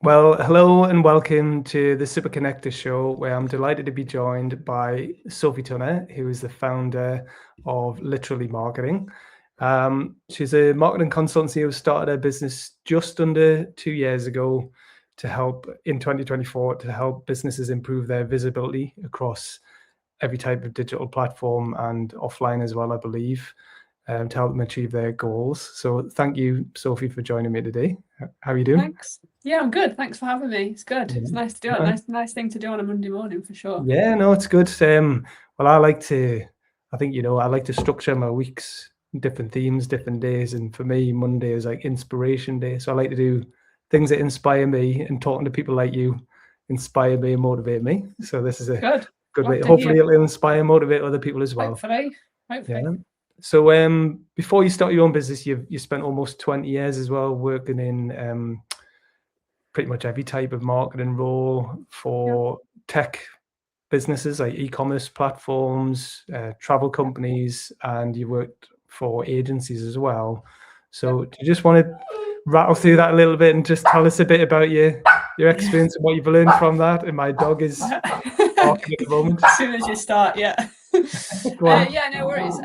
Well, hello and welcome to the Super Connector Show, where I'm delighted to be joined by Sophie Tunnah, who is the founder of Literally Marketing. She's a marketing consultancy who started her business just under 2 years ago to help in 2024 to help businesses improve their visibility across every type of digital platform and offline as well, I believe, to help them achieve their goals. So thank you, Sophie, for joining me today. How are you doing? Thanks. Yeah, I'm good. Thanks for having me. It's good. It's nice to do it. Yeah. Nice thing to do on a Monday morning for sure. Yeah, no, it's good. Well, I think, I like to structure my weeks, different themes, different days. And for me, Monday is like inspiration day. So I like to do things that inspire me, and talking to people like you inspire me and motivate me. So this is a Good. good way. Glad to hear. Hopefully it'll inspire and motivate other people as well. Hopefully. Yeah. So before you start your own business, you spent almost 20 years as well working in pretty much every type of marketing role for tech businesses like e-commerce platforms, travel companies, and you worked for agencies as well. So do you just want to rattle through that a little bit and just tell us a bit about your experience and what you've learned from that? And my dog is barking at the moment. As soon as you start, yeah. Go on. Yeah, no worries.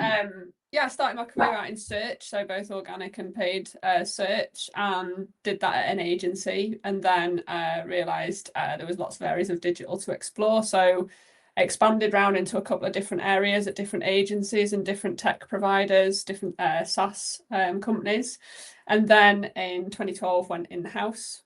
I started my career out in search, so both organic and paid search, and did that at an agency, and then realised there was lots of areas of digital to explore. So expanded round into a couple of different areas at different agencies and different tech providers, different SaaS companies. And then in 2012 went in-house,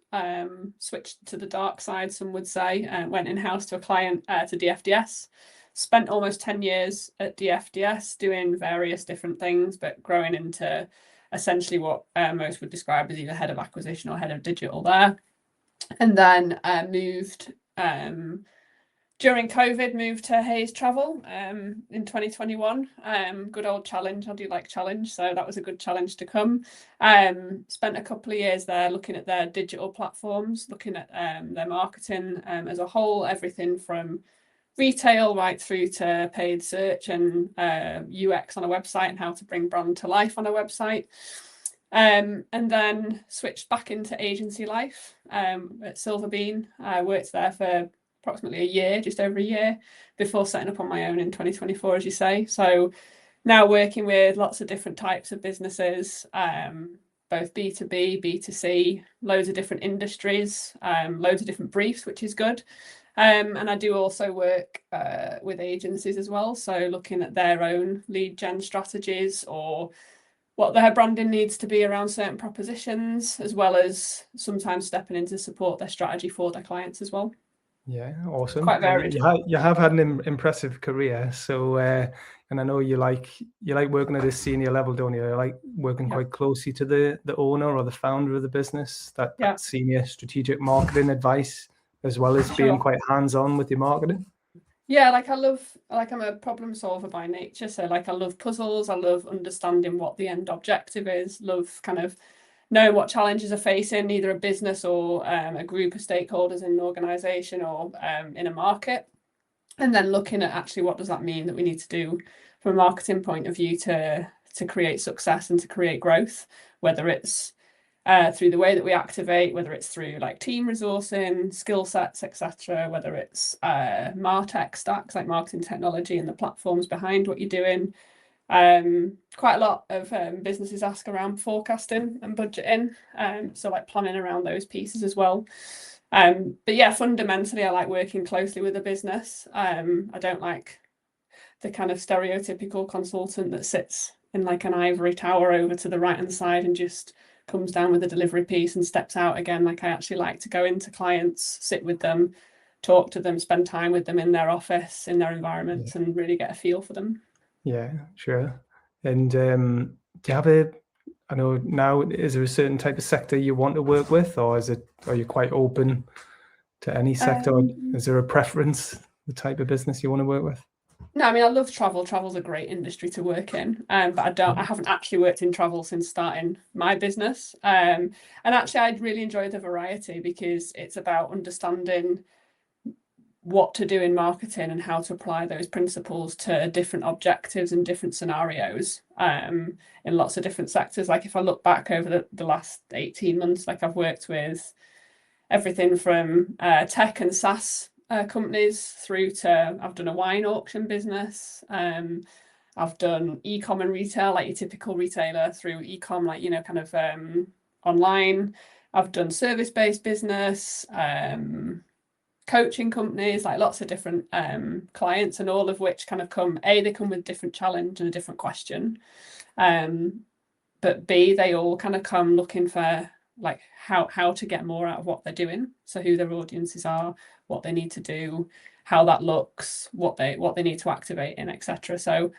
switched to the dark side, some would say, went in-house to a client, to DFDS. Spent almost 10 years at DFDS doing various different things, but growing into essentially what most would describe as either head of acquisition or head of digital there. And then moved during COVID, moved to Hayes Travel in 2021. Good old challenge. I do like challenge, so that was a good challenge to come. Spent a couple of years there looking at their digital platforms, looking at their marketing as a whole, everything from retail right through to paid search and UX on a website and how to bring brand to life on a website. And then switched back into agency life at Silverbean. I worked there for approximately a year, just over a year, before setting up on my own in 2024, as you say. So now working with lots of different types of businesses, both B2B, B2C, loads of different industries, loads of different briefs, which is good. And I do also work with agencies as well. So looking at their own lead gen strategies or what their branding needs to be around certain propositions, as well as sometimes stepping in to support their strategy for their clients as well. Yeah, awesome. Quite varied. You have had an impressive career. So, and I know you like working at a senior level, don't you? You like working quite closely to the owner or the founder of the business, that senior strategic marketing advice, as well as being quite hands-on with your marketing. Yeah, I'm a problem solver by nature. So I love puzzles. I love understanding what the end objective is. Love kind of knowing what challenges are facing either a business or a group of stakeholders in an organization or in a market. And then looking at actually what does that mean that we need to do from a marketing point of view to create success and to create growth, whether it's through the way that we activate, whether it's through like team resourcing, skill sets, etc., whether it's MarTech stacks like marketing technology and the platforms behind what you're doing. Quite a lot of businesses ask around forecasting and budgeting, so like planning around those pieces as well. But yeah, fundamentally, I like working closely with a business. I don't like the kind of stereotypical consultant that sits in like an ivory tower over to the right hand side and just comes down with a delivery piece and steps out again. Like I actually like to go into clients, sit with them, talk to them, spend time with them in their office, in their environments, and really get a feel for them. Yeah, sure. And do you have I know now, is there a certain type of sector you want to work with, or are you quite open to any sector? Is there a preference, the type of business you want to work with? No, I mean, I love travel. Travel's a great industry to work in, but I haven't actually worked in travel since starting my business. And actually, I'd really enjoy the variety because it's about understanding what to do in marketing and how to apply those principles to different objectives and different scenarios in lots of different sectors. Like if I look back over the last 18 months, like I've worked with everything from tech and SaaS companies through to I've done a wine auction business. I've done e-com and retail, like your typical retailer, through e-com, like, kind of online. I've done service-based business, coaching companies, like lots of different clients, and all of which kind of they come with a different challenge and a different question. But B, they all kind of come looking for like how to get more out of what they're doing. So who their audiences are, what they need to do, how that looks, what they need to activate in, etc. So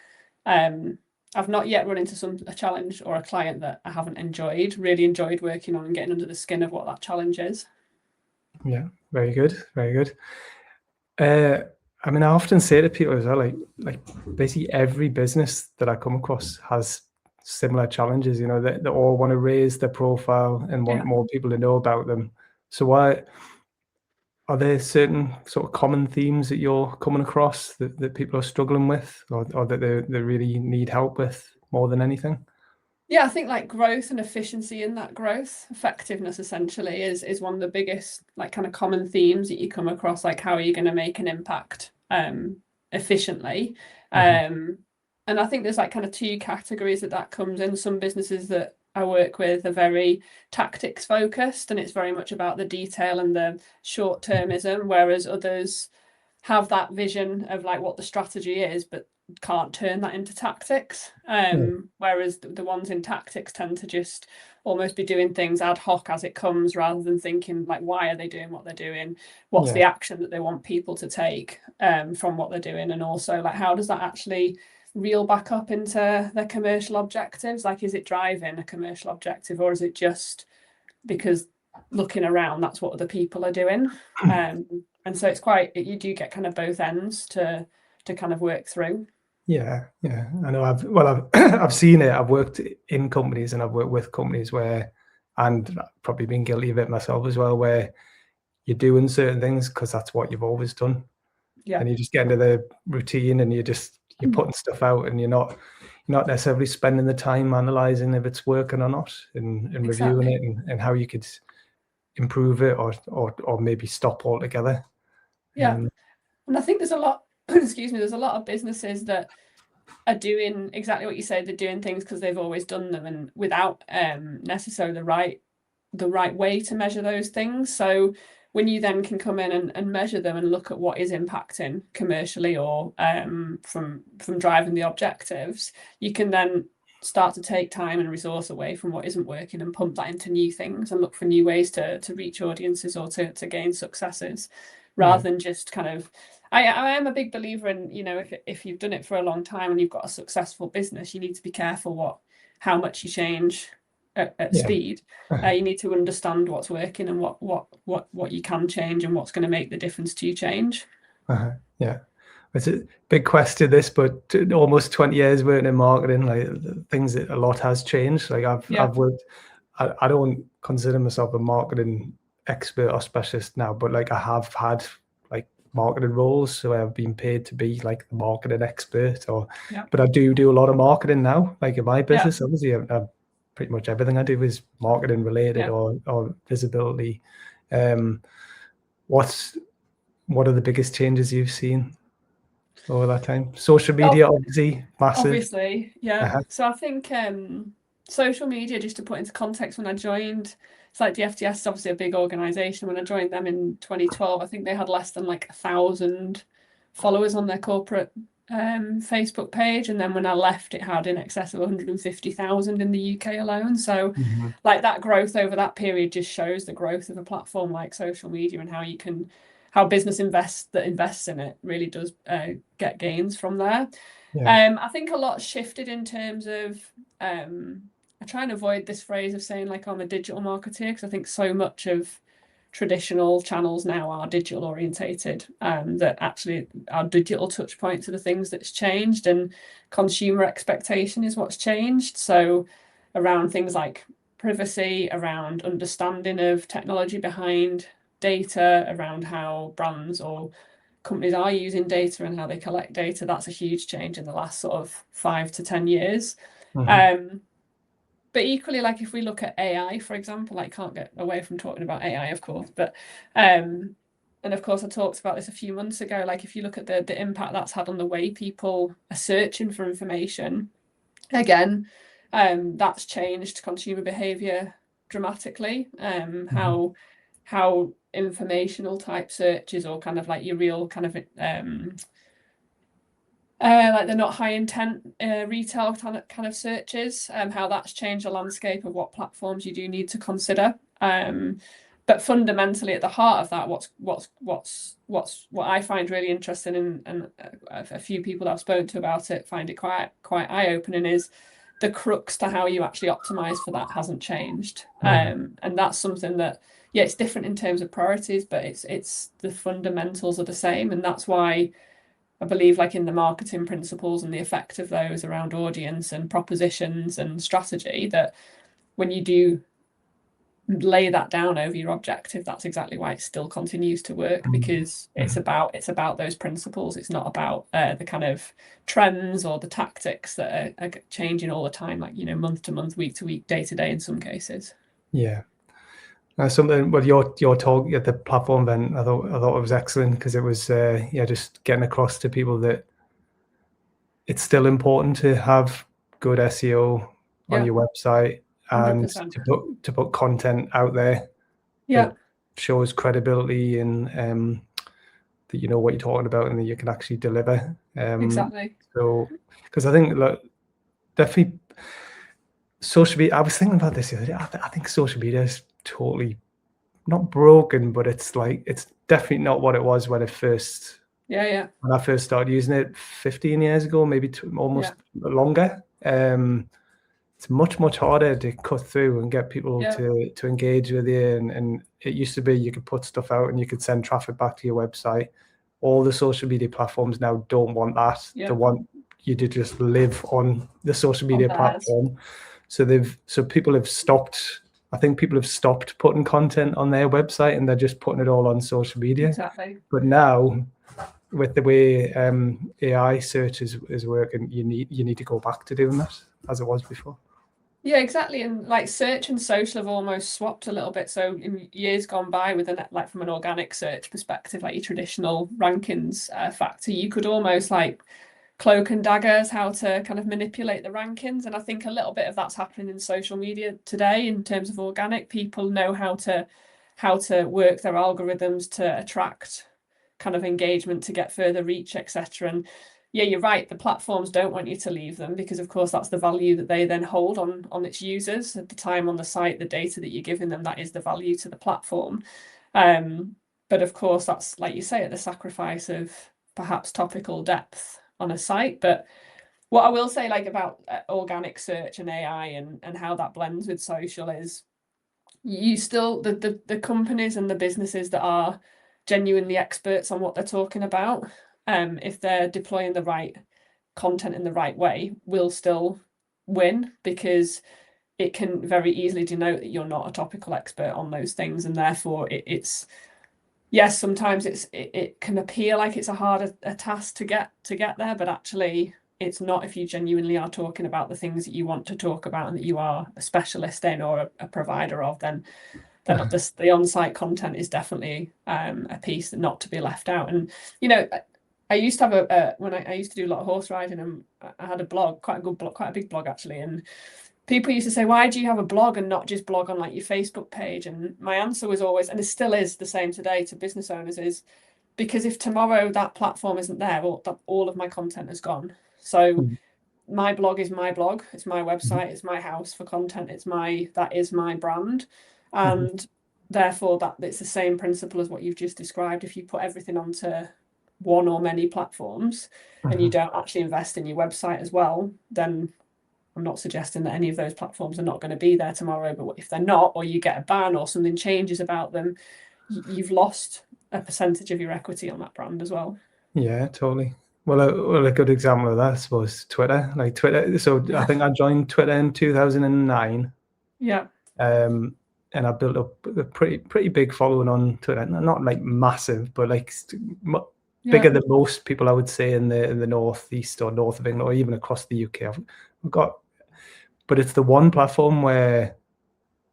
I've not yet run into a challenge or a client that I haven't really enjoyed working on and getting under the skin of what that challenge is. Yeah, very good, very good. I mean, I often say to people as well, like basically every business that I come across has similar challenges. They all want to raise their profile and want more people to know about them. So are there certain sort of common themes that you're coming across that people are struggling with, or that they really need help with more than anything? Yeah, I think like growth and efficiency in that growth, effectiveness essentially is one of the biggest like kind of common themes that you come across. Like, how are you going to make an impact efficiently? And I think there's like kind of two categories that comes in. Some businesses that I work with are very tactics focused, and it's very much about the detail and the short termism, whereas others have that vision of like what the strategy is, but can't turn that into tactics. Whereas the ones in tactics tend to just almost be doing things ad hoc as it comes, rather than thinking like, why are they doing what they're doing? What's the action that they want people to take from what they're doing? And also like, how does that actually reel back up into their commercial objectives? Like, is it driving a commercial objective, or is it just because looking around, that's what other people are doing? And so you do get kind of both ends to kind of work through. Yeah, I know. I've seen it. I've worked in companies and I've worked with companies and I've probably been guilty of it myself as well, where you're doing certain things because that's what you've always done. Yeah. And you just get into the routine and you're putting stuff out, and you're not necessarily spending the time analyzing if it's working or not, and reviewing it and how you could improve it or maybe stop altogether. Yeah. And I think there's a lot, there's a lot of businesses that are doing exactly what you say. They're doing things because they've always done them, and without necessarily the right way to measure those things. So when you then can come in and measure them and look at what is impacting commercially or from driving the objectives, you can then start to take time and resource away from what isn't working and pump that into new things and look for new ways to reach audiences or to gain successes, rather than just kind of. I am a big believer in, if you've done it for a long time and you've got a successful business, you need to be careful how much you change at speed. You need to understand what's working and what you can change and what's going to make the difference to change. Yeah, it's a big question, this, but almost 20 years working in marketing, like things, a lot has changed. Like I've worked. I don't consider myself a marketing expert or specialist now, but like I have had like marketing roles, so I've been paid to be like the marketing expert. But I do a lot of marketing now, like in my business. Obviously, pretty much everything I do is marketing related or visibility. What are the biggest changes you've seen over that time? Social media, obviously, massive. Obviously, yeah. So I think social media, just to put into context, when I joined, it's like the FTS is obviously a big organization. When I joined them in 2012, I think they had less than like 1,000 followers on their corporate Facebook page, and then when I left, it had in excess of 150,000 in the UK alone. So like that growth over that period just shows the growth of a platform like social media and how business invests in it really does get gains from there. I think a lot shifted in terms of I try and avoid this phrase of saying like I'm a digital marketer, because I think so much of traditional channels now are digital orientated, that actually our digital touch points are the things that's changed, and consumer expectation is what's changed. So around things like privacy, around understanding of technology behind data, around how brands or companies are using data and how they collect data, that's a huge change in the last sort of 5 to 10 years. But equally, like if we look at AI, for example, I can't get away from talking about AI, of course, but and of course I talked about this a few months ago. Like if you look at the impact that's had on the way people are searching for information, again, that's changed consumer behavior dramatically. How informational type searches, or kind of like your real kind of like they're not high intent retail kind of searches, how that's changed the landscape of what platforms you do need to consider. But fundamentally, at the heart of that, what I find really interesting, and a few people I've spoken to about it find it quite eye-opening, is the crux to how you actually optimize for that hasn't changed. And that's something that, yeah, it's different in terms of priorities, but it's the fundamentals are the same, and that's why I believe, like in the marketing principles and the effect of those around audience and propositions and strategy, that when you do lay that down over your objective, that's exactly why it still continues to work, because it's about those principles. It's not about the kind of trends or the tactics that are changing all the time, like, you know, month to month, week to week, day to day in some cases. Yeah. Something with your talk at the platform event, I thought it was excellent, because it was just getting across to people that it's still important to have good SEO on your website, and 100%. to put content out there that shows credibility, and that you know what you're talking about, and that you can actually deliver. Exactly. So, because I think, look, definitely social media. I was thinking about this the other day. I think social media is totally not broken, but it's like, it's definitely not what it was when it first. When I first started using it 15 years ago, maybe almost longer. It's much harder to cut through and get people to engage with you. And it used to be you could put stuff out and you could send traffic back to your website. All the social media platforms now don't want that. They want you to just live on the social media platform. So people have stopped. I think people have stopped putting content on their website, and they're just putting it all on social media. Exactly. But now, with the way AI search is working, you need to go back to doing that as it was before. Yeah, exactly. And like search and social have almost swapped a little bit. So in years gone by, with like from an organic search perspective, like your traditional rankings factor, you could almost like cloak and daggers how to kind of manipulate the rankings. And I think a little bit of that's happening in social media today in terms of organic. People know how to work their algorithms to attract kind of engagement, to get further reach, etc. And yeah, you're right, the platforms don't want you to leave them, because of course that's the value that they then hold on its users at the time on the site. The data that you're giving them, that is the value to the platform. But of course that's, like you say, at the sacrifice of perhaps topical depth on a site. But what I will say, like, about organic search and AI and how that blends with social is, you still, the companies and the businesses that are genuinely experts on what they're talking about, if they're deploying the right content in the right way, will still win, because it can very easily denote that you're not a topical expert on those things, and therefore it's yes, sometimes it can appear like it's a harder task to get there, but actually it's not, if you genuinely are talking about the things that you want to talk about and that you are a specialist in or a provider of, then the on-site content is definitely a piece that not to be left out. And you know, I used to have when I used to do a lot of horse riding, and I had a blog, quite a big blog actually, and people used to say, why do you have a blog and not just blog on like your Facebook page? And my answer was always, and it still is the same today to business owners, is because if tomorrow that platform isn't there, all of my content is gone. So my blog is my blog, it's my website, it's my house for content, that is my brand. And therefore it's the same principle as what you've just described. If you put everything onto one or many platforms and you don't actually invest in your website as well, then I'm not suggesting that any of those platforms are not going to be there tomorrow, but if they're not, or you get a ban or something changes about them, you've lost a percentage of your equity on that brand as well. Yeah, totally. Well, a good example of that was Twitter. Like Twitter, so I think I joined Twitter in 2009. Yeah. And I built up a pretty big following on Twitter. Not like massive, but like bigger than most people, I would say, in the northeast or north of England, or even across the UK. I've got but it's the one platform where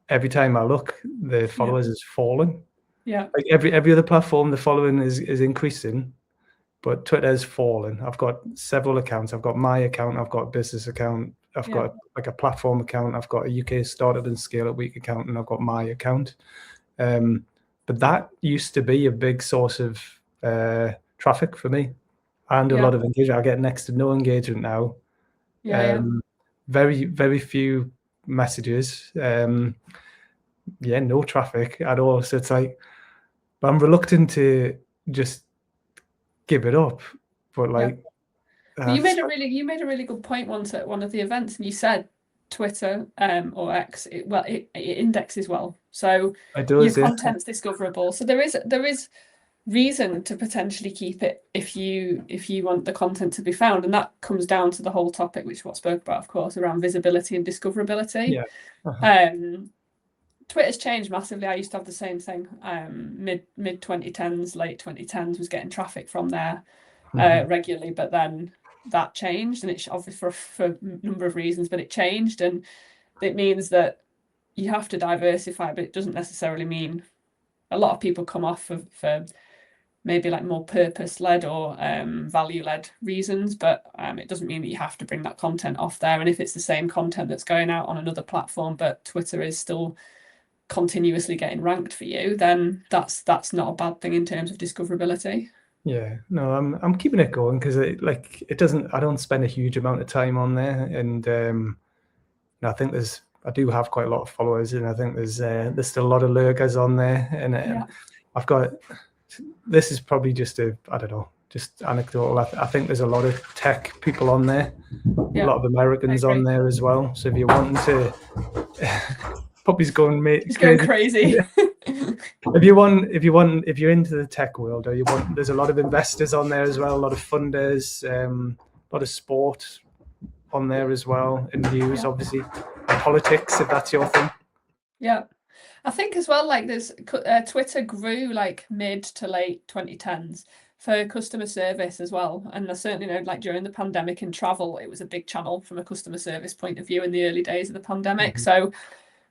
every time I look, the followers is falling. Yeah. Like every other platform, the following is increasing, but Twitter's fallen. I've got several accounts. I've got my account, I've got a business account, I've got like a platform account, I've got a UK Startup and Scale Up Week account, and I've got my account. But that used to be a big source of traffic for me and a lot of engagement. I get next to no engagement now. Very, very few messages. No traffic at all. So it's like, but I'm reluctant to just give it up. But like, you made a really good point once at one of the events, and you said Twitter or X, it indexes well, so your content's discoverable. So there is reason to potentially keep it if you want the content to be found, and that comes down to the whole topic which what spoke about, of course, around visibility and discoverability. Twitter's changed massively. I used to have the same thing. Mid 2010s, late 2010s was getting traffic from there regularly, but then that changed, and it's obviously for a number of reasons, but it changed, and it means that you have to diversify, but it doesn't necessarily mean a lot of people come off for maybe like more purpose-led or value-led reasons, but it doesn't mean that you have to bring that content off there. And if it's the same content that's going out on another platform, but Twitter is still continuously getting ranked for you, then that's not a bad thing in terms of discoverability. Yeah, no, I'm keeping it going because it doesn't. I don't spend a huge amount of time on there, and I think I do have quite a lot of followers, and I think there's still a lot of lurkers on there, and I've got. This is probably just just anecdotal. I think there's a lot of tech people on there, a lot of Americans on there as well. So if you're wanting to, Puppy's going crazy. If you're into the tech world, or there's a lot of investors on there as well, a lot of funders, a lot of sport on there as well, and news, obviously, and politics, if that's your thing. Yeah. I think as well, like there's Twitter grew like mid to late 2010s for customer service as well. And I certainly know, like during the pandemic and travel, it was a big channel from a customer service point of view in the early days of the pandemic. So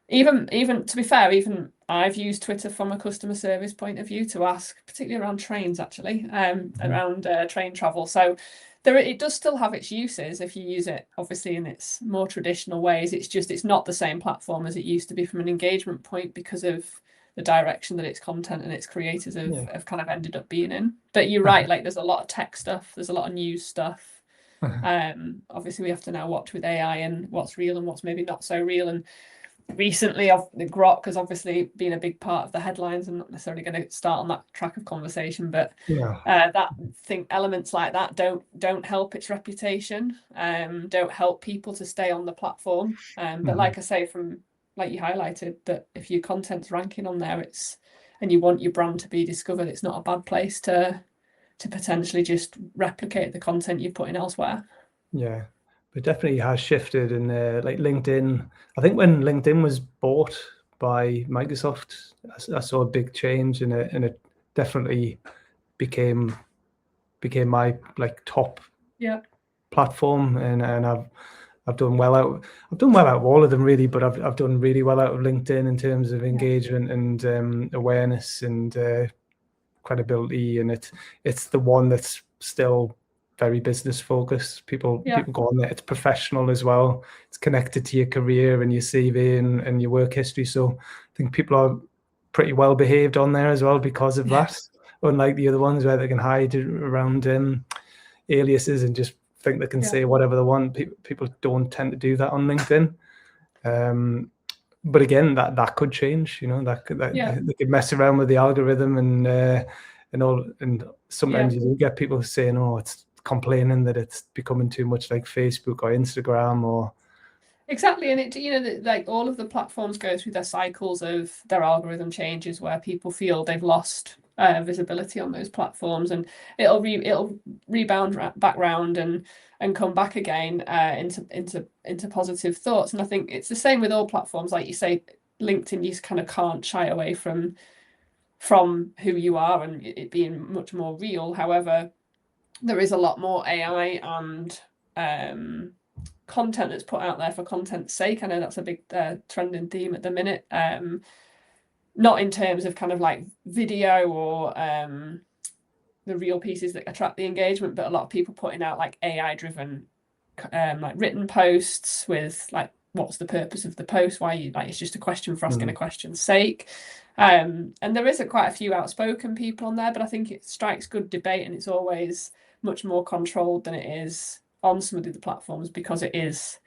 even to be fair, even I've used Twitter from a customer service point of view to ask, particularly around trains, actually, around train travel. So it does still have its uses if you use it, obviously, in its more traditional ways. It's not the same platform as it used to be from an engagement point because of the direction that its content and its creators have kind of ended up being in. But you're right, like there's a lot of tech stuff, there's a lot of news stuff. Obviously, we have to now watch with AI and what's real and what's maybe not so real. And recently, Grok has obviously been a big part of the headlines. I'm not necessarily going to start on that track of conversation, but elements like that don't help its reputation, don't help people to stay on the platform. But like I say, from like you highlighted, that if your content's ranking on there, and you want your brand to be discovered, it's not a bad place to potentially just replicate the content you're putting elsewhere. Yeah. It definitely has shifted, and like LinkedIn. I think when LinkedIn was bought by Microsoft, I saw a big change, and it definitely became my like top platform, and I've done well out of all of them really, but I've done really well out of LinkedIn in terms of engagement and awareness and credibility, and it's the one that's still very business focused. People go on there. It's professional as well. It's connected to your career and your CV and your work history. So I think people are pretty well behaved on there as well because of that. Unlike the other ones where they can hide around aliases and just think they can say whatever they want. People don't tend to do that on LinkedIn. But again, that could change. They could mess around with the algorithm and all. And sometimes you do get people saying, "Oh, it's complaining that it's becoming too much like Facebook or Instagram or." Exactly, and it like all of the platforms go through their cycles of their algorithm changes where people feel they've lost visibility on those platforms, and it'll rebound back round and come back again into positive thoughts. And I think it's the same with all platforms. Like you say, LinkedIn, you kind of can't shy away from who you are and it being much more real. However, there is a lot more AI and content that's put out there for content's sake. I know that's a big trending theme at the minute. Not in terms of kind of like video or the real pieces that attract the engagement, but a lot of people putting out like AI driven like written posts with like, what's the purpose of the post? Why you like, it's just a question for asking a question's sake. And there is quite a few outspoken people on there, but I think it strikes good debate, and it's always much more controlled than it is on some of the platforms, because it is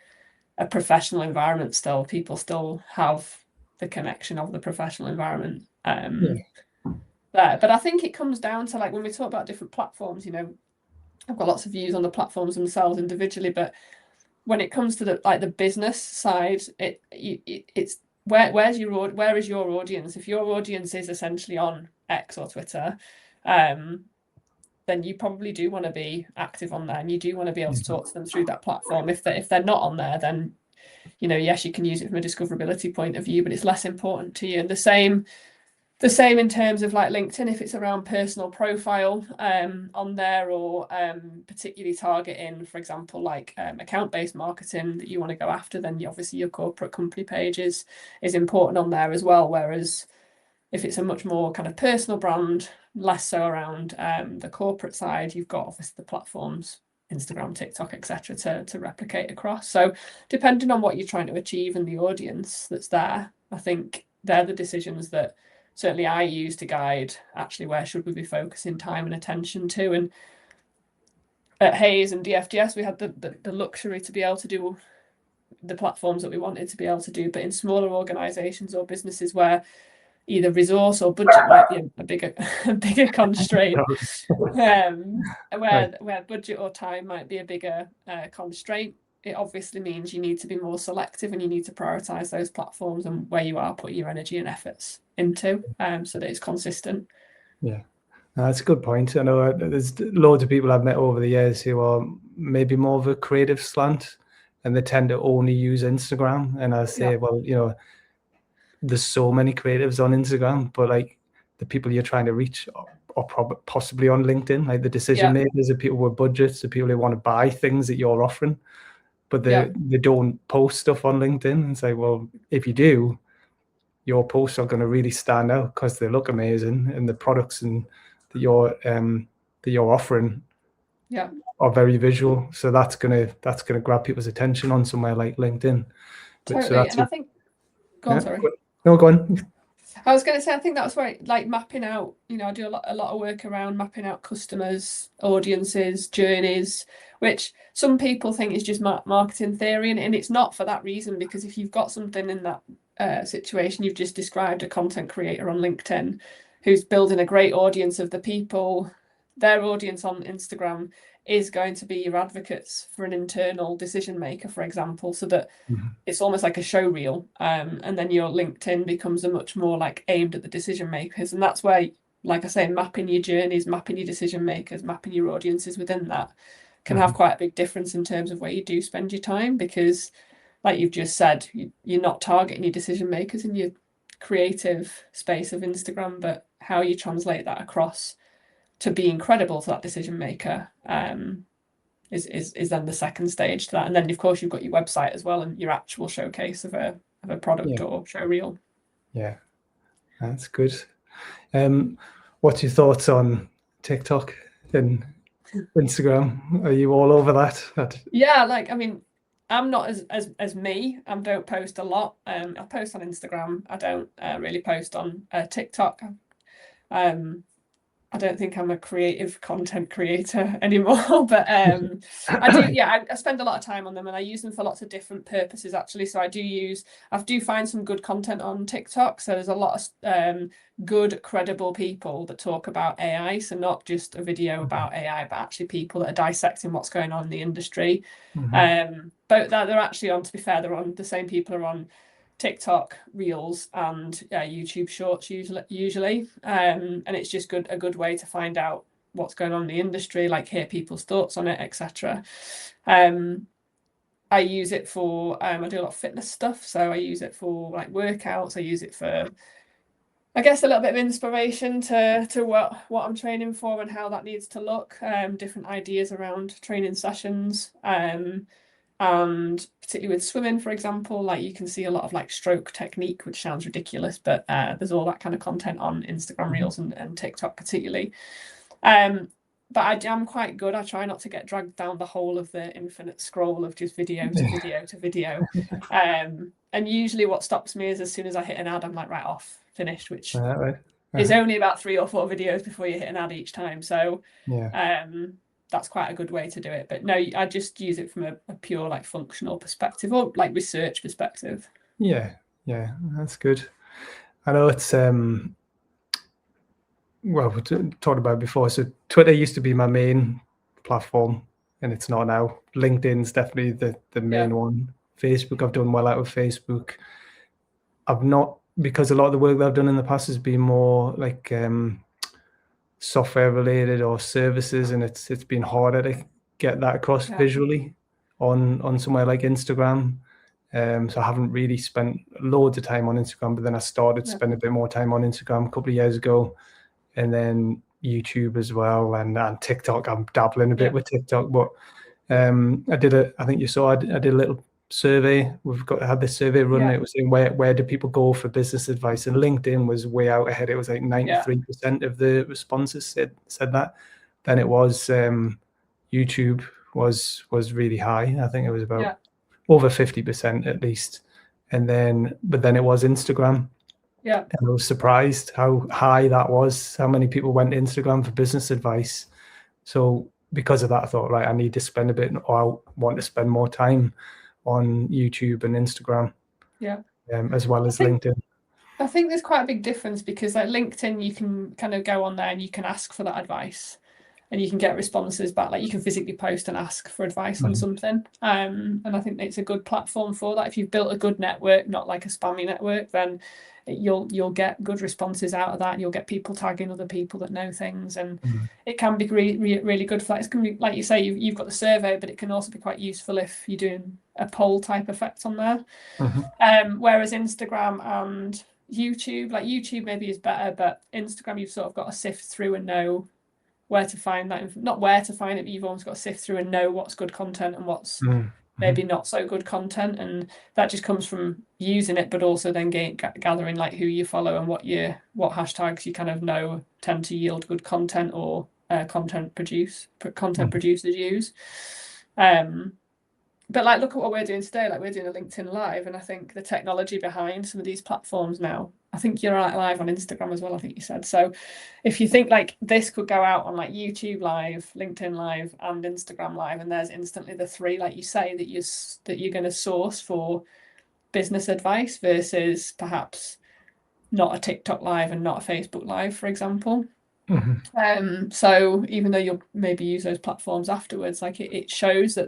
a professional environment still. People still have the connection of the professional environment there. But I think it comes down to, like, when we talk about different platforms, you know, I've got lots of views on the platforms themselves individually, but when it comes to the business side, it's where is your audience? If your audience is essentially on X or Twitter, then you probably do want to be active on there, and you do want to be able to talk to them through that platform. If they're not on there, then, you know, yes, you can use it from a discoverability point of view, but it's less important to you. And the same in terms of like LinkedIn, if it's around personal profile on there, or particularly targeting, for example, like account-based marketing that you want to go after, then obviously your corporate company page is important on there as well. Whereas if it's a much more kind of personal brand, less so around the corporate side, you've got obviously the platforms, Instagram, TikTok, etc., to replicate across. So depending on what you're trying to achieve and the audience that's there, I think they're the decisions that certainly I use to guide actually where should we be focusing time and attention to. And at Hayes and DFDS, we had the luxury to be able to do the platforms that we wanted to be able to do. But in smaller organizations or businesses where either resource or budget might be a bigger constraint, where budget or time might be a bigger constraint, it obviously means you need to be more selective, and you need to prioritize those platforms and where you are putting your energy and efforts into, so that it's consistent. Yeah, that's a good point. I know there's loads of people I've met over the years who are maybe more of a creative slant, and they tend to only use Instagram. And I say, well, you know, there's so many creatives on Instagram, but like the people you're trying to reach are possibly on LinkedIn. Like the decision makers are people with budgets, the people who want to buy things that you're offering, but they don't post stuff on LinkedIn. And say, well, if you do, your posts are going to really stand out because they look amazing, and the products and that you're offering are very visual. So that's gonna grab people's attention on somewhere like LinkedIn. Totally. And I think, go on, sorry. No, go on. I was going to say, I think that's where, like, mapping out, you know, I do a lot of work around mapping out customers, audiences, journeys, which some people think is just marketing theory, and it's not for that reason. Because if you've got something in that situation you've just described, a content creator on LinkedIn who's building a great audience of the people, their audience on Instagram is going to be your advocates for an internal decision maker, for example, so that it's almost like a show reel, and then your LinkedIn becomes a much more like aimed at the decision makers. And that's where, like I say, mapping your journeys, mapping your decision makers, mapping your audiences within that can have quite a big difference in terms of where you do spend your time. Because like you've just said, you're not targeting your decision makers in your creative space of Instagram, but how you translate that across to be incredible to that decision maker is then the second stage to that. And then of course you've got your website as well, and your actual showcase of a product or show reel. Yeah, that's good. What's your thoughts on TikTok and Instagram? Are you all over that? Yeah, like, I mean, I'm not as me. I don't post a lot. I post on Instagram. I don't really post on TikTok. I don't think I'm a creative content creator anymore, but I do. Yeah, I spend a lot of time on them, and I use them for lots of different purposes, actually. So I do find some good content on TikTok. So there's a lot of good, credible people that talk about AI. So not just a video about AI, but actually people that are dissecting what's going on in the industry. But they're actually on, to be fair, they're on, the same people are on TikTok Reels and YouTube Shorts usually, and it's just a good way to find out what's going on in the industry, like hear people's thoughts on it, etc. I use it for I do a lot of fitness stuff, so I use it for like workouts. I use it for, I guess, a little bit of inspiration to what I'm training for and how that needs to look, different ideas around training sessions. And particularly with swimming, for example, like you can see a lot of like stroke technique, which sounds ridiculous, but there's all that kind of content on Instagram Reels and TikTok particularly. But I am quite good. I try not to get dragged down the whole of the infinite scroll of just video to video to video. And usually what stops me is as soon as I hit an ad, I'm like, right, off, finished, which is only about 3 or 4 videos before you hit an ad each time. So that's quite a good way to do it. But no, I just use it from a pure like functional perspective or like research perspective. Yeah, that's good. I know it's well, we talked about it before. So Twitter used to be my main platform, and it's not now. LinkedIn's definitely the main one. Facebook, I've done well out of Facebook. I've not, because a lot of the work that I've done in the past has been more like software related or services, and it's been harder to get that across visually on somewhere like Instagram. So I haven't really spent loads of time on Instagram, but then I started to spend a bit more time on Instagram a couple of years ago, and then YouTube as well, and TikTok. I'm dabbling a bit with TikTok, but I think you saw I did a little survey. Had this survey running. It was saying where do people go for business advice, and LinkedIn was way out ahead. It was like 93% of the responses said that. Then it was YouTube was really high. I think it was about over 50% at least, but then it was Instagram. And I was surprised how high that was, how many people went to Instagram for business advice. So because of that, I thought, right, I need to spend a bit, or I want to spend more time on YouTube and Instagram, as well as LinkedIn. I think there's quite a big difference because like LinkedIn, you can kind of go on there and you can ask for that advice and you can get responses back. Like you can physically post and ask for advice on something. And I think it's a good platform for that. If you've built a good network, not like a spammy network, then you'll get good responses out of that, and you'll get people tagging other people that know things, and it can be really good for that. It's going to be, like you say, you've got the survey, but it can also be quite useful if you're doing a poll type effect on there. Whereas Instagram and YouTube, like YouTube maybe is better, but Instagram you've sort of got to sift through and know where to find that, not where to find it, but you've almost got to sift through and know what's good content and what's maybe not so good content, and that just comes from using it, but also then gathering like who you follow and what hashtags you kind of know tend to yield good content or content producers use. But like, look at what we're doing today. Like, we're doing a LinkedIn Live, and I think the technology behind some of these platforms now, I think you're live on Instagram as well, I think you said. So if you think like this could go out on like YouTube Live, LinkedIn Live, and Instagram Live, and there's instantly the 3, like you say, that you're going to source for business advice versus perhaps not a TikTok Live and not a Facebook Live, for example. So even though you'll maybe use those platforms afterwards, like it shows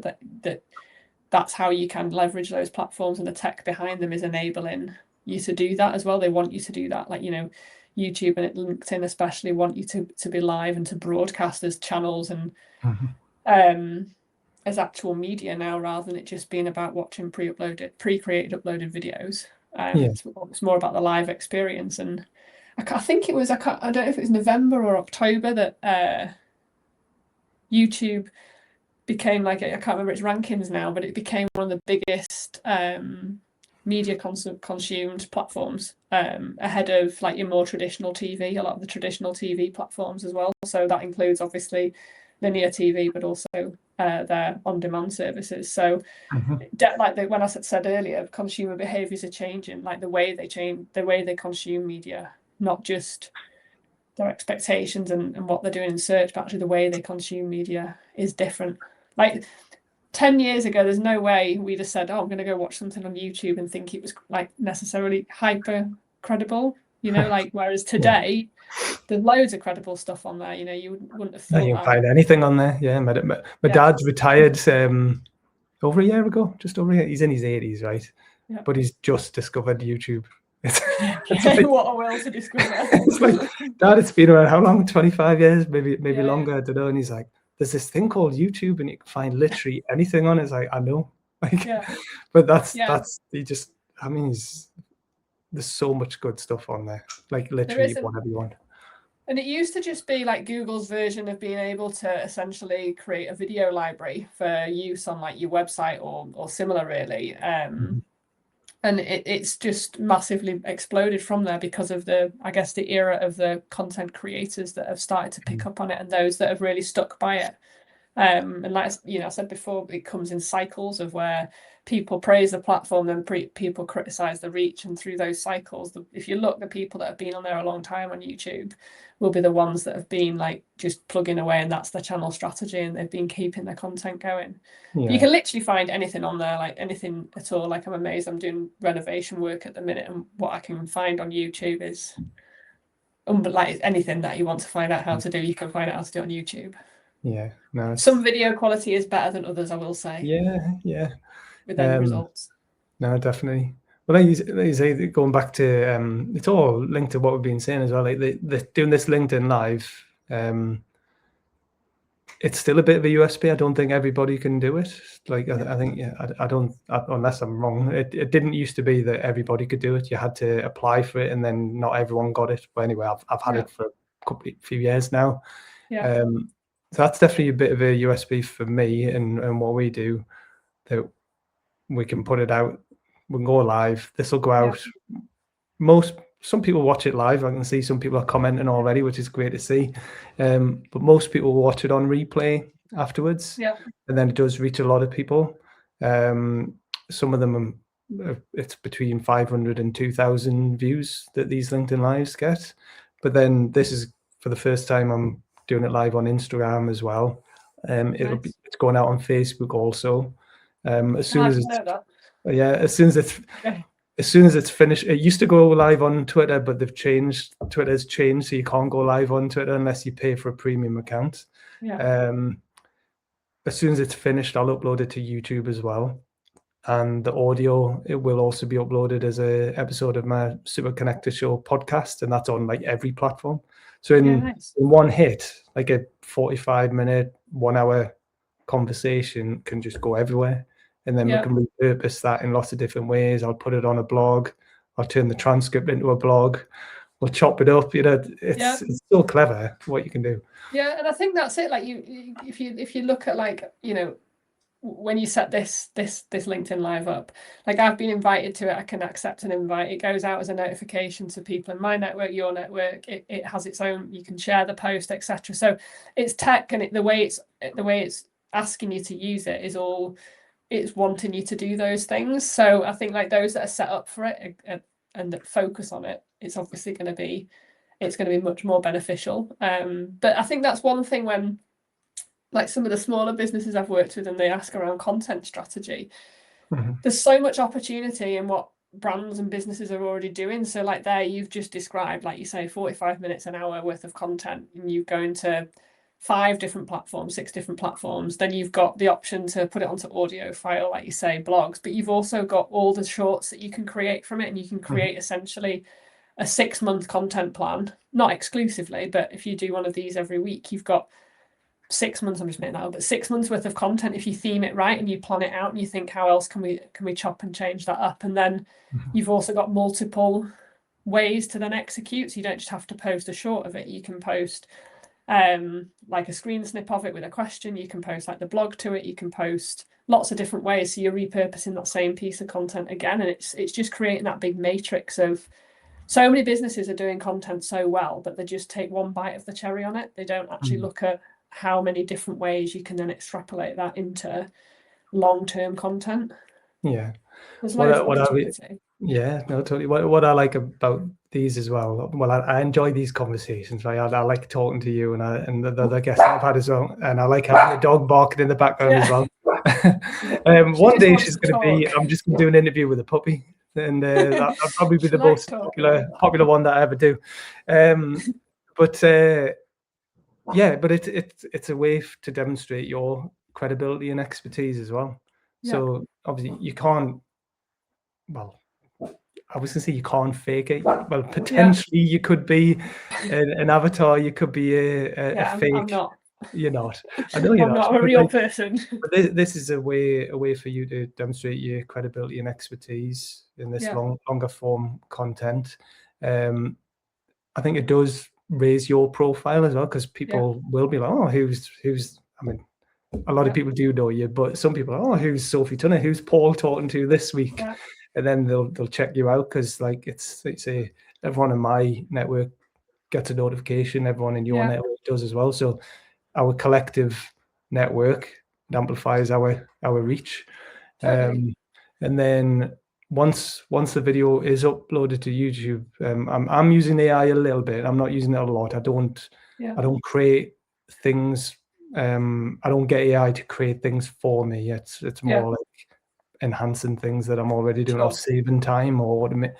that's how you can leverage those platforms, and the tech behind them is enabling you to do that as well. They want you to do that. Like, you know, YouTube and LinkedIn especially want you to be live and to broadcast as channels and as actual media now, rather than it just being about watching pre-created uploaded videos. It's more about the live experience. And I think it was, I don't know if it was November or October that YouTube became like, I can't remember its rankings now, but it became one of the biggest media consumed platforms, ahead of like your more traditional TV, a lot of the traditional TV platforms as well. So that includes obviously linear TV, but also their on-demand services. So when I said earlier, consumer behaviors are changing, like the way they consume media, not just their expectations and what they're doing in search, but actually the way they consume media is different. Like 10 years ago, there's no way we'd have said, I'm going to go watch something on YouTube and think it was like necessarily hyper credible, you know, like, whereas today there's loads of credible stuff on there, you know, you wouldn't have thought you can find anything on there. My dad's retired over a year ago, just over a year. He's in his 80s, right? But he's just discovered YouTube. What a world to discover. It's like, Dad, it's been around how long? 25 years, maybe longer, I don't know. And he's like, there's this thing called YouTube, and you can find literally anything on it. It's like, I know, like, but that's there's so much good stuff on there, like literally whatever you want. And it used to just be like Google's version of being able to essentially create a video library for use on like your website or similar, really. And it's just massively exploded from there because of I guess the era of the content creators that have started to pick up on it and those that have really stuck by it. And like I said before, it comes in cycles of where people praise the platform, then people criticize the reach, and through those cycles, if you look, the people that have been on there a long time on YouTube will be the ones that have been like just plugging away, and that's their channel strategy, and they've been keeping their content going. Yeah. You can literally find anything on there, like anything at all. Like I'm amazed, I'm doing renovation work at the minute, and what I can find on YouTube is like anything that you want to find out how to do, you can find out how to do on YouTube. Yeah, no. Some video quality is better than others, I will say. Yeah. With end results. No, definitely. Well, like you say, going back to it's all linked to what we've been saying as well. Like doing this LinkedIn Live, it's still a bit of a USP. I don't think everybody can do it. Like I think, I don't, unless I'm wrong. It didn't used to be that everybody could do it. You had to apply for it, and then not everyone got it. But anyway, I've had it for a few years now. Yeah. So that's definitely a bit of a USP for me and what we do, that we can put it out, we can go live, this will go out. Some people watch it live. I can see some people are commenting already, which is great to see. But most people watch it on replay afterwards. Yeah. And then it does reach a lot of people. Some of them, it's between 500 and 2,000 views that these LinkedIn Lives get. But then this is for the first time I'm doing it live on Instagram as well. It's going out on Facebook also. As soon as it's finished, it used to go live on Twitter, but Twitter's changed, so you can't go live on Twitter unless you pay for a premium account. As soon as it's finished, I'll upload it to YouTube as well. And the audio, it will also be uploaded as an episode of my Super Connector Show podcast, and that's on like every platform. So in one hit, like a 45-minute, 1 hour conversation can just go everywhere. And then we can repurpose that in lots of different ways. I'll put it on a blog. I'll turn the transcript into a blog. We'll chop it up. It's so clever what you can do. Yeah, and I think that's it. Like if you look at like, when you set this LinkedIn Live up, like I've been invited to it, I can accept an invite. It goes out as a notification to people in my network, your network. It has its own. You can share the post, etc. So it's tech, and the way it's asking you to use it is all. It's wanting you to do those things. So I think like those that are set up for it and that focus on it, it's obviously going to be much more beneficial. But I think that's one thing when like some of the smaller businesses I've worked with and they ask around content strategy, there's so much opportunity in what brands and businesses are already doing. So like there you've just described, like you say, 45 minutes, an hour worth of content, and you go into 5 different platforms, 6 different platforms. Then you've got the option to put it onto audio file, like you say, blogs, but you've also got all the shorts that you can create from it, and you can create essentially a 6-month content plan, not exclusively, but if you do one of these every week, you've got 6 months, I'm just making that up, but 6 months worth of content if you theme it right and you plan it out and you think, how else can we chop and change that up? And then you've also got multiple ways to then execute, so you don't just have to post a short of it. You can post like a screen snip of it with a question. You can post like the blog to it. You can post lots of different ways, so you're repurposing that same piece of content again, and it's just creating that big matrix of. So many businesses are doing content so well, but they just take one bite of the cherry on it. They don't actually look at how many different ways you can then extrapolate that into long-term content. Yeah. There's loads of opportunity. Yeah, no, totally. What I like about these as well, I enjoy these conversations. Right? I like talking to you and the other guests I've had as well, and I like having the dog barking in the background as well. One day she's going to be. I'm just going to do an interview with a puppy, and that'll probably be the most popular one that I ever do. But it's a way to demonstrate your credibility and expertise as well. So obviously you can't. Well, I was going to say you can't fake it. Well, potentially you could be an avatar. You could be a fake. I'm not. You're not. I know you're not. I'm not a real person. But this is a way for you to demonstrate your credibility and expertise in this longer form content. I think it does raise your profile as well, because people will be like, oh, who's I mean, a lot of people do know you, but some people are, oh, who's Sophie Tunnah? Who's Paul talking to this week? Yeah. And then they'll check you out, because like it's everyone in my network gets a notification, everyone in your network does as well. So our collective network amplifies our reach. Totally. And then once the video is uploaded to YouTube, I'm using AI a little bit. I'm not using it a lot. I don't create things. I don't get AI to create things for me. It's more like enhancing things that I'm already doing, or saving time, or automate.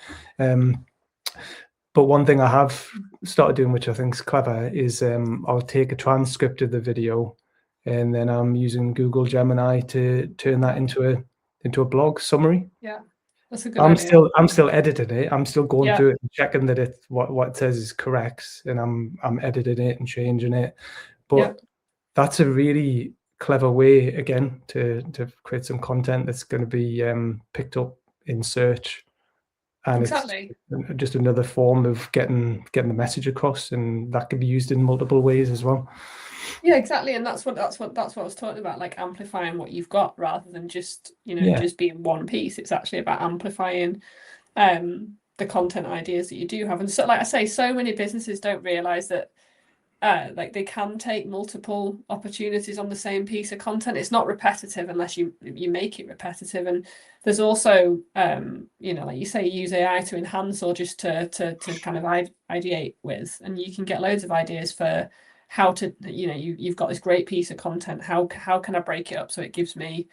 But one thing I have started doing, which I think is clever, is I'll take a transcript of the video, and then I'm using Google Gemini to turn that into a blog summary. Yeah, that's a good idea. I'm still editing it. I'm still going through it and checking that what it says is correct, and I'm editing it and changing it. But that's a really clever way, again, to create some content that's going to be picked up in search. And exactly. It's just another form of getting the message across, and that can be used in multiple ways as well. Yeah, exactly. And that's what I was talking about, like amplifying what you've got rather than just, just being one piece. It's actually about amplifying the content ideas that you do have. And so, like I say, so many businesses don't realize that like they can take multiple opportunities on the same piece of content. It's not repetitive unless you make it repetitive. And there's also like you say, use AI to enhance, or just to kind of ideate with, and you can get loads of ideas for how to, you've got this great piece of content, how can I break it up so it gives me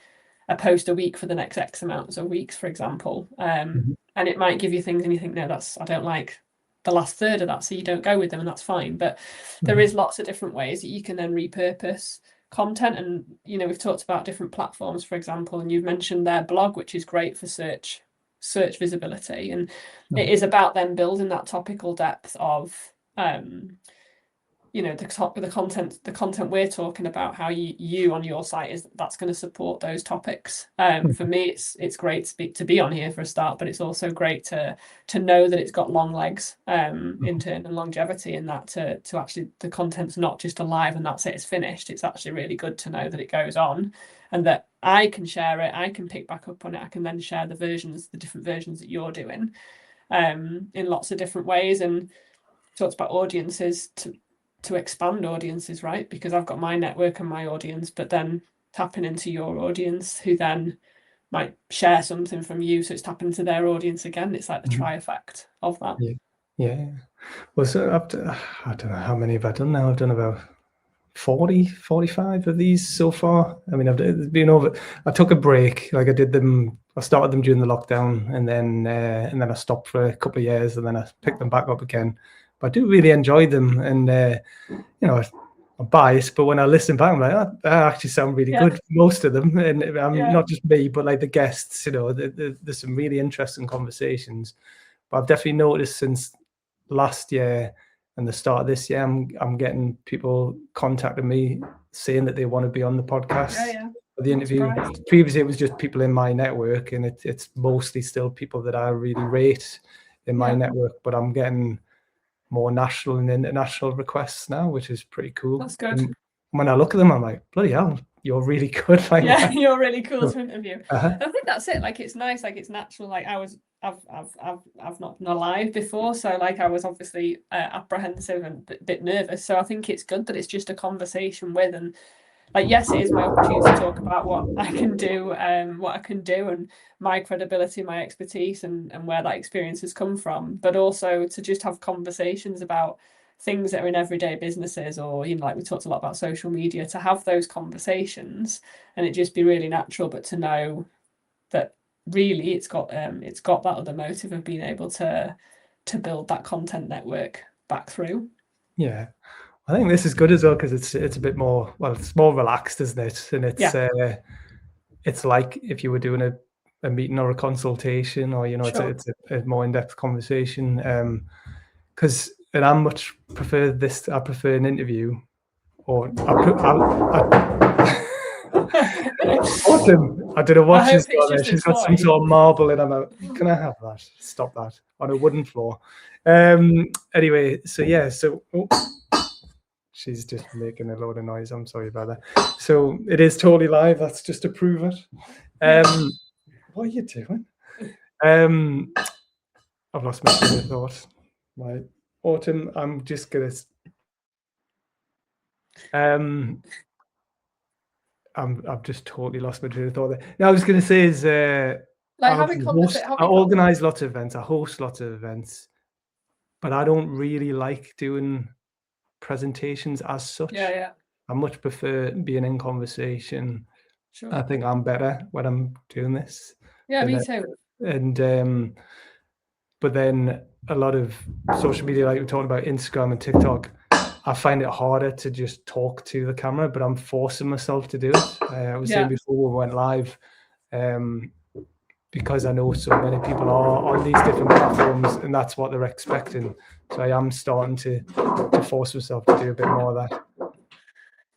a post a week for the next X amounts of weeks, for example. And it might give you things and you think, no, I don't like the last third of that, so you don't go with them, and that's fine. But there is lots of different ways that you can then repurpose content. And we've talked about different platforms, for example, and you've mentioned their blog, which is great for search visibility. And it is about then building that topical depth of the content we're talking about, how you on your site that's going to support those topics. For me, it's great to be on here for a start, but it's also great to know that it's got long legs in terms of longevity, and that to actually the content's not just alive and that's it's finished. It's actually really good to know that it goes on, and that I can share it, I can pick back up on it, I can then share the different versions that you're doing in lots of different ways. And talked about audiences, to expand audiences, right? Because I've got my network and my audience, but then tapping into your audience, who then might share something from you, so it's tapping into their audience again. It's like the tri effect of that. Yeah. Well, so I don't know how many have I done now. I've done about 40, 45 of these so far. I mean, it's been over. I took a break. Like I started them during the lockdown, and then I stopped for a couple of years, and then I picked them back up again. But I do really enjoy them, and I'm biased, but when I listen back, I'm like, oh, that actually sound really good, most of them. And not just me, but like the guests, there's some really interesting conversations. But I've definitely noticed since last year and the start of this year, I'm getting people contacting me saying that they want to be on the podcast. For the interview. Previously, it was just people in my network, and it's mostly still people that I really rate in my network, but I'm getting more national and international requests now, which is pretty cool. That's good. And when I look at them, I'm like, bloody hell, you're really good. Like, you're really cool to interview. I think that's it. Like, it's nice. Like, it's natural. Like, I've not been alive before, so like I was obviously apprehensive and a bit nervous. So I think it's good that it's just a conversation with, and like, yes, it is my opportunity to talk about what I can do, and my credibility, my expertise, and where that experience has come from. But also to just have conversations about things that are in everyday businesses, or like we talked a lot about social media, to have those conversations and it just be really natural. But to know that really it's got that other motive of being able to build that content network back through. Yeah. I think this is good as well, because it's a bit more, well, it's more relaxed, isn't it? And it's like if you were doing a meeting or a consultation, or it's a more in-depth conversation. And I much prefer this. I prefer an interview, or awesome. I don't know what I she's hope it's got there. just a She's got some toy. sort of marble in her mouth. Can I have that? Stop that. On a wooden floor. Anyway, so yeah, she's just making a load of noise. I'm sorry about that. So it is totally live. That's just to prove it. What are you doing? I've lost my train of thought. Right. Autumn, I'm just gonna I've just totally lost my train of thought there. No, I was gonna say is Like I having conversation. organize lots of events, I host lots of events, but I don't really like doing presentations as such. Yeah. I much prefer being in conversation. Sure. I think I'm better when I'm doing this. Yeah, me too. And but then a lot of social media, like we're talking about Instagram and TikTok, I find it harder to just talk to the camera, but I'm forcing myself to do it. I was saying before we went live, because I know so many people are on these different platforms and that's what they're expecting. So I am starting to force myself to do a bit more of that.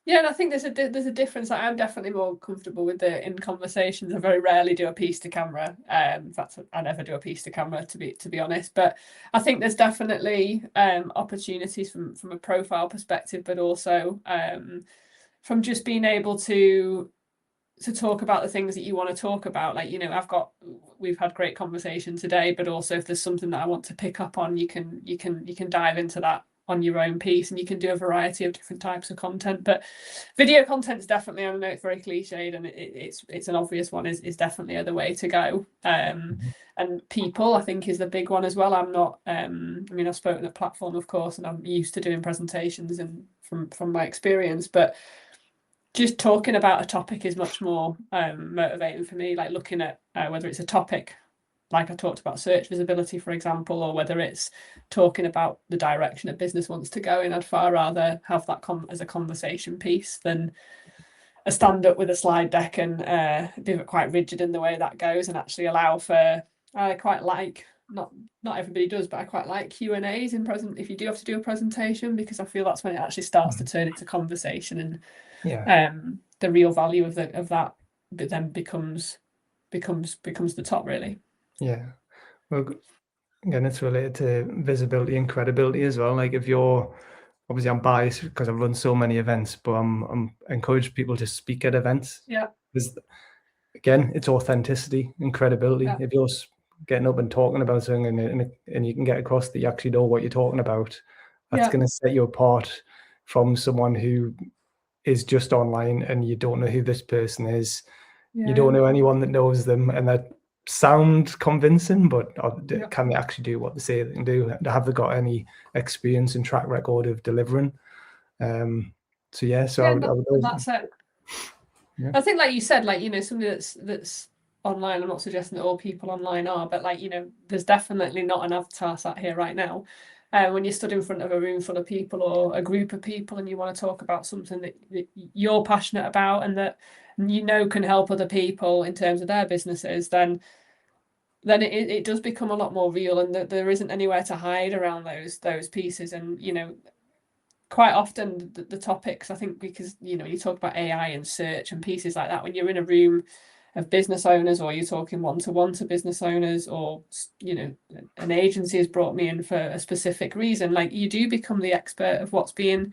Yeah, and I think there's a difference. I'm definitely more comfortable with the in conversations. I very rarely do a piece to camera. In fact, I never do a piece to camera to be honest. But I think there's definitely opportunities from a profile perspective, but also from just being able to talk about the things that you want to talk about. Like, you know, we've had great conversation today, but also if there's something that I want to pick up on, you can dive into that on your own piece, and you can do a variety of different types of content. But video content is definitely, I know it's very cliched and it's an obvious one, is definitely the way to go. And people, I think, is the big one as well. I'm not I mean, I've spoken at platform, of course, and I'm used to doing presentations and from my experience, but just talking about a topic is much more motivating for me. Like looking at whether it's a topic, like I talked about search visibility, for example, or whether it's talking about the direction a business wants to go in. I'd far rather have that as a conversation piece than a stand up with a slide deck and be quite rigid in the way that goes, and actually allow for, I quite like, not everybody does, but I quite like Q&As in present if you do have to do a presentation, because I feel that's when it actually starts to turn into conversation, and the real value of that but then becomes the top, really. Yeah. Well, again, it's related to visibility and credibility as well. Like if you're, obviously I'm biased because I've run so many events, but I'm encourage people to speak at events. Yeah. Because again, it's authenticity and credibility. Yeah. If you're getting up and talking about something and you can get across that you actually know what you're talking about, that's going to set you apart from someone who is just online and you don't know who this person is. You don't know anyone that knows them, and that sound convincing, but can they actually do what they say they can do? Have they got any experience and track record of delivering? So that's it. I think, like you said, like, you know, something that's online, I'm not suggesting that all people online are, but like, you know, there's definitely not an avatar sat here right now. When you stood in front of a room full of people or a group of people and you want to talk about something that you're passionate about and that you know can help other people in terms of their businesses, then it does become a lot more real, and that there isn't anywhere to hide around those pieces. And, you know, quite often the topics, I think, because, you know, you talk about AI and search and pieces like that, when you're in a room of business owners, or you're talking one-to-one to business owners, or, you know, an agency has brought me in for a specific reason, like, you do become the expert of what's being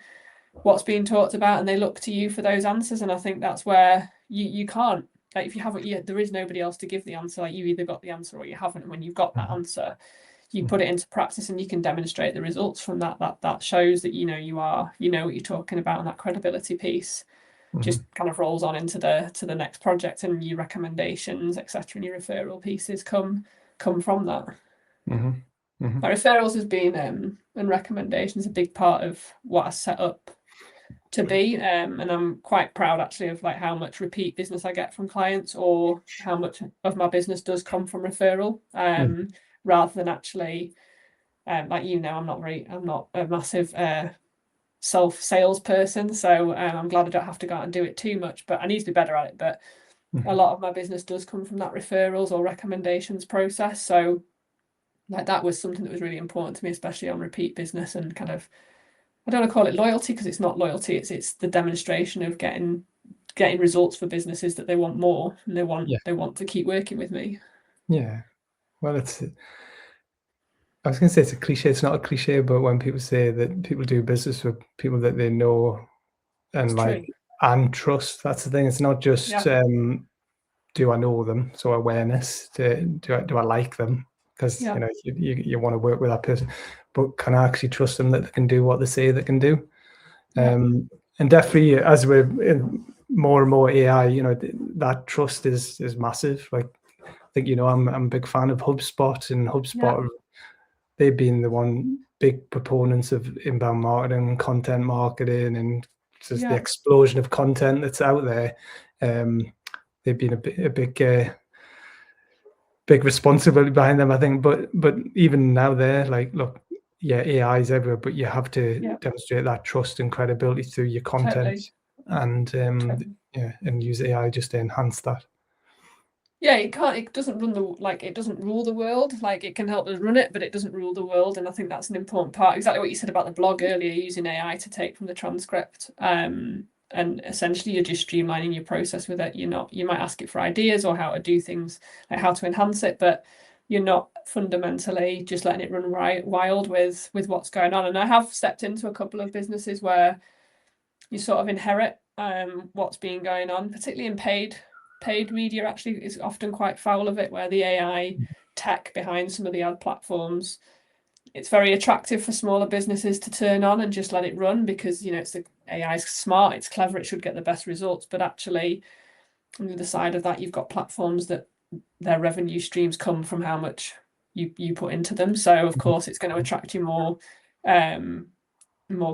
talked about, and they look to you for those answers. And I think that's where you can't, like, if you haven't, there is nobody else to give the answer. Like, you either got the answer or you haven't, and when you've got that answer, you put it into practice and you can demonstrate the results from that shows that, you know, you know what you're talking about, and that credibility piece just kind of rolls on into the next project, and your recommendations, etc., and your referral pieces come from that. Referrals has been and recommendations a big part of what I set up to be, and I'm quite proud actually of like how much repeat business I get from clients, or how much of my business does come from referral, rather than actually, like, you know, I'm not a massive sales person, so I'm glad I don't have to go out and do it too much, but I need to be better at it. But a lot of my business does come from that referrals or recommendations process. So like, that was something that was really important to me, especially on repeat business, and kind of, I don't want to call it loyalty, because it's not loyalty, it's the demonstration of getting getting results for businesses that they want more, and they want Yeah. to keep working with me. Yeah. Well, I was going to say it's a cliche. It's not a cliche, but when people say that people do business with people that they know and It's like true. and trust, that's the thing. It's not just Yeah. do I know them? So awareness. Do I like them? Because Yeah. you want to work with that person, but can I actually trust them that they can do what they say they can do? Yeah. And definitely as we're in more and more AI, that trust is massive. Like I think I'm a big fan of HubSpot, and HubSpot Yeah. they've been the one big proponents of inbound marketing and content marketing, and just the Yeah. explosion of content that's out there. They've been a big responsibility behind them, I think. But even now, they're like, look, yeah, AI is everywhere, but you have to Yeah. demonstrate that trust and credibility through your content, Totally. and Totally. and use AI just to enhance that. Yeah, it doesn't it doesn't rule the world. Like, it can help us run it, but it doesn't rule the world. And I think that's an important part. Exactly what you said about the blog earlier, using AI to take from the transcript. And essentially you're just streamlining your process with it. You might ask it for ideas or how to do things, like how to enhance it, but you're not fundamentally just letting it run wild with what's going on. And I have stepped into a couple of businesses where you sort of inherit what's been going on, particularly in paid media. Actually, is often quite foul of it, where the AI tech behind some of the ad platforms, it's very attractive for smaller businesses to turn on and just let it run, because it's the AI is smart, it's clever, it should get the best results. But actually, on the other side of that, you've got platforms that their revenue streams come from how much you put into them. So of course it's going to attract you more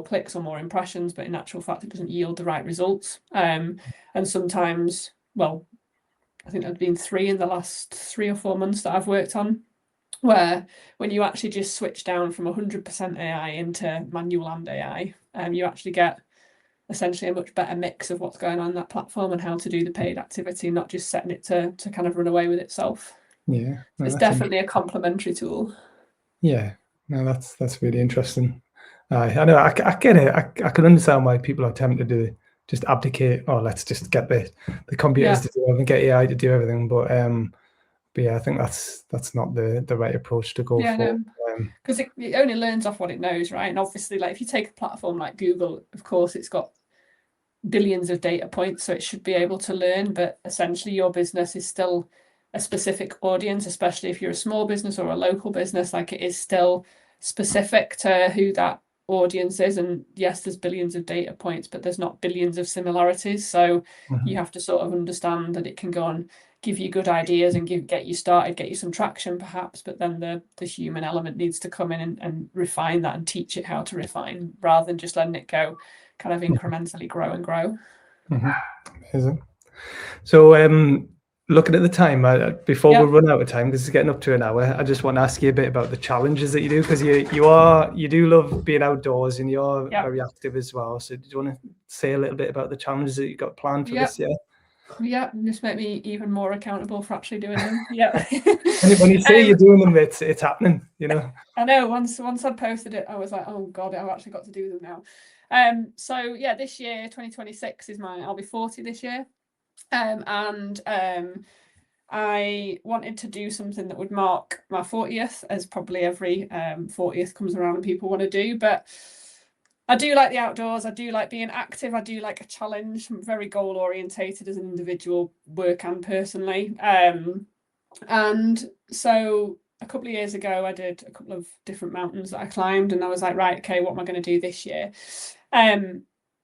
clicks or more impressions, but in actual fact it doesn't yield the right results. And sometimes, well, I think there's been 3 in the last 3 or 4 months that I've worked on, where when you actually just switch down from 100% AI into manual and AI, you actually get essentially a much better mix of what's going on that platform and how to do the paid activity, not just setting it to kind of run away with itself. Yeah, So it's definitely a complementary tool. Yeah, no, that's really interesting. I know, I get it. I can understand why people are tempted to just abdicate. Oh, let's just get the computers to do everything, get AI to do everything. But yeah, I think that's not the right approach to go Yeah, for. no, because it only learns off what it knows, right? And obviously, like, if you take a platform like Google, of course, it's got billions of data points, so it should be able to learn. But essentially, your business is still a specific audience, especially if you're a small business or a local business. Like, it is still specific to who that audience is. And yes, there's billions of data points, but there's not billions of similarities. So you have to sort of understand that it can go on, give you good ideas and get you started, get you some traction perhaps, but then the human element needs to come in and refine that and teach it how to refine, rather than just letting it go kind of incrementally grow and grow. Amazing. So looking at the time, before we run out of time, because it's getting up to an hour, I just want to ask you a bit about the challenges that you do, because you do love being outdoors and you're very active as well. So do you want to say a little bit about the challenges that you've got planned for this year? Yeah, just make me even more accountable for actually doing them. Yeah. When you say you're doing them, it's happening, I know. Once I posted it, I was like, oh God, I've actually got to do them now. So yeah, this year, 2026 is I'll be 40 this year. And I wanted to do something that would mark my 40th, as probably every 40th comes around and people want to do. But I do like the outdoors. I do like being active. I do like a challenge. I'm very goal orientated as an individual, work and personally. And so a couple of years ago, I did a couple of different mountains that I climbed, and I was like, right, okay, what am I going to do this year?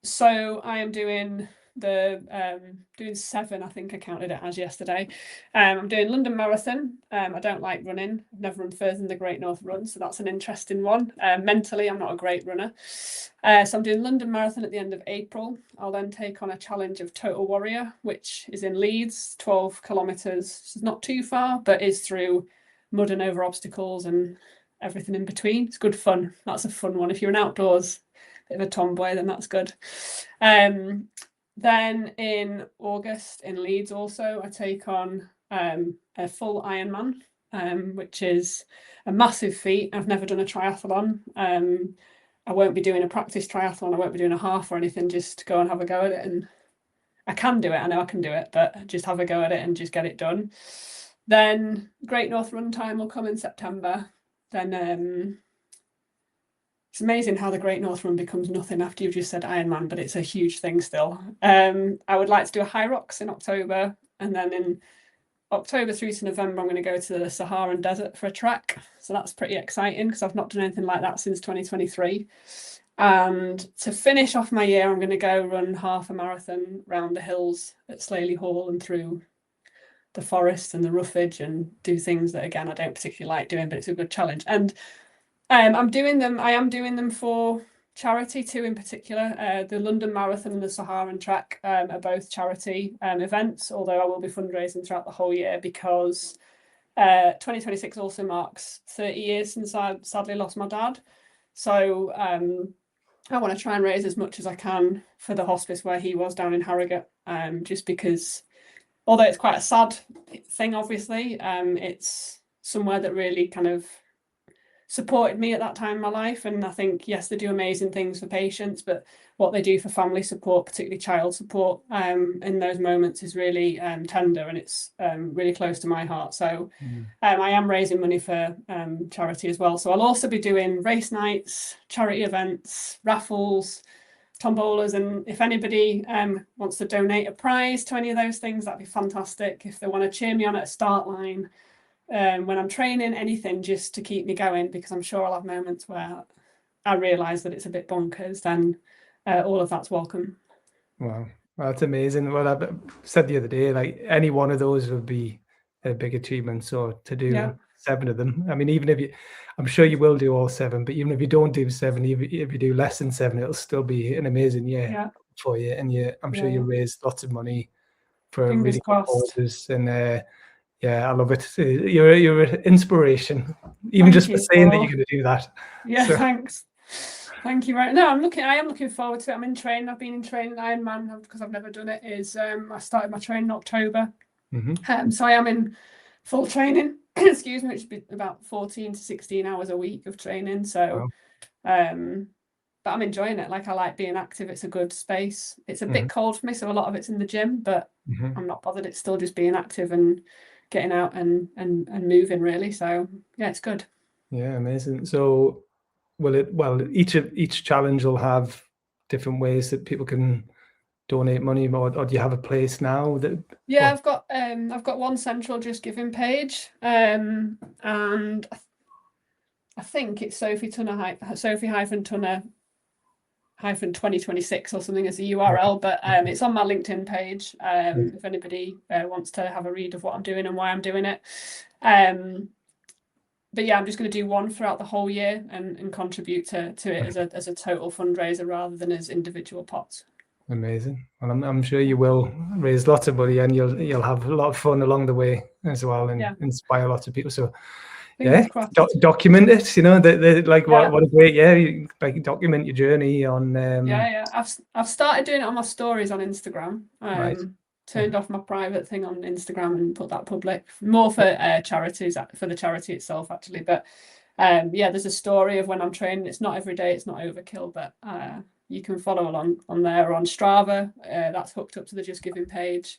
So I am doing doing 7, I think I counted it as yesterday. I'm doing London Marathon. I don't like running. I've never run further than the Great North Run, so that's an interesting one. Mentally, I'm not a great runner. So I'm doing London Marathon at the end of April. I'll then take on a challenge of Total Warrior, which is in Leeds, 12 kilometres. It's not too far, but is through mud and over obstacles and everything in between. It's good fun. That's a fun one. If you're an outdoors bit of a tomboy, then that's good. Then in August in Leeds also, I take on a full Ironman, which is a massive feat. I've never done a triathlon. I won't be doing a practice triathlon. I won't be doing a half or anything, just to go and have a go at it I can do it. I know I can do it, but just have a go at it and just get it done. Then Great North Run Time will come in September. Then it's amazing how the Great North Run becomes nothing after you've just said Ironman, but it's a huge thing still. I would like to do a High Rocks in October, and then in October through to November, I'm going to go to the Saharan Desert for a trek. So that's pretty exciting because I've not done anything like that since 2023. And to finish off my year, I'm going to go run half a marathon round the hills at Slaley Hall and through the forest and the roughage, and do things that, again, I don't particularly like doing, but it's a good challenge. And I am doing them for charity too, in particular. The London Marathon and the Saharan Trek are both charity events, although I will be fundraising throughout the whole year because 2026 also marks 30 years since I sadly lost my dad. So I want to try and raise as much as I can for the hospice where he was down in Harrogate, just because, although it's quite a sad thing, obviously, it's somewhere that really kind of supported me at that time in my life. And I think, yes, they do amazing things for patients, but what they do for family support, particularly child support, in those moments is really tender, and it's really close to my heart. So I am raising money for charity as well. So I'll also be doing race nights, charity events, raffles, tombolas, and if anybody wants to donate a prize to any of those things, that'd be fantastic. If they want to cheer me on at a start line, when I'm training, anything just to keep me going, because I'm sure I'll have moments where I realise that it's a bit bonkers, then all of that's welcome. Wow, that's amazing. Well, I said the other day, like any one of those would be a big achievement. So to do 7 of them, I mean, even if I'm sure you will do all 7, but even if you don't do 7, even if you do less than 7, it'll still be an amazing year for you. And I'm sure you'll raise lots of money for Fingers really good crossed. causes. And yeah, I love it. You're an inspiration, even just for saying that you're going to do that. Yeah, so. Thanks. Thank you. Right. No, I am looking forward to it. I'm in training. I've been in training Ironman because I've never done it. I started my training in October. So I am in full training, excuse me, which would be about 14 to 16 hours a week of training. So but I'm enjoying it. Like, I like being active. It's a good space. It's a bit cold for me, so a lot of it's in the gym, but I'm not bothered. It's still just being active and getting out and moving, really. So yeah, it's good. Yeah, amazing. So each challenge will have different ways that people can donate money, or do you have a place now that? Yeah, I've got one central Just Giving page, and I think it's Sophie Tunnah Tunnah 2026 or something as a URL, but it's on my LinkedIn page. If anybody wants to have a read of what I'm doing and why I'm doing it. But yeah, I'm just going to do one throughout the whole year and contribute to it as a total fundraiser rather than as individual pots. Amazing. Well, I'm sure you will raise lots of money, and you'll have a lot of fun along the way as well, and inspire lots of people. So document it. You know, what a great year. Like, document your journey on. I've started doing it on my stories on Instagram. Right. Turned off my private thing on Instagram and put that public, more for charities, for the charity itself actually. But there's a story of when I'm training. It's not every day, it's not overkill, but you can follow along on there, or on Strava. That's hooked up to the Just Giving page.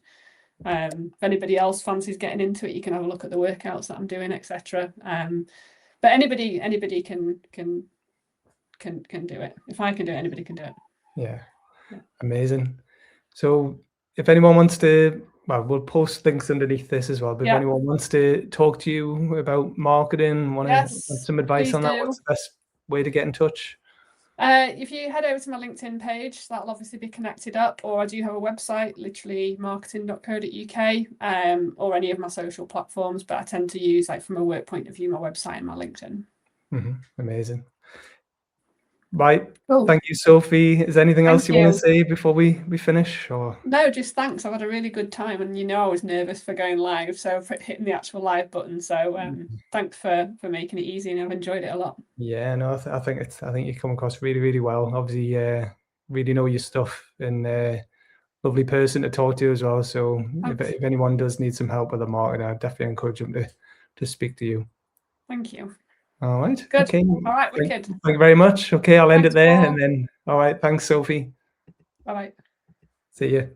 If anybody else fancies getting into it, you can have a look at the workouts that I'm doing, etc. But anybody can do it. If I can do it, anybody can do it. Yeah. Amazing. So if anyone wants to, we'll post links underneath this as well, but if anyone wants to talk to you about marketing, want some advice on that, what's the best way to get in touch? If you head over to my LinkedIn page, that'll obviously be connected up, or I do have a website, literally marketing.co.uk, or any of my social platforms, but I tend to use, like, from a work point of view, my website and my LinkedIn. Amazing. Right. Cool. Thank you, Sophie. Is there anything else you want to say before we finish? Or no, just thanks. I've had a really good time, and I was nervous for going live, so for hitting the actual live button. So thanks for making it easy, and I've enjoyed it a lot. Yeah, no, I think you come across really, really well. Obviously, really know your stuff, and lovely person to talk to as well. So if anyone does need some help with the marketing, I definitely encourage them to speak to you. Thank you. All right. Good. Okay. All right, wicked. Thank you very much. Okay, I'll end it there, and then all right. Thanks, Sophie. Bye-bye. See you.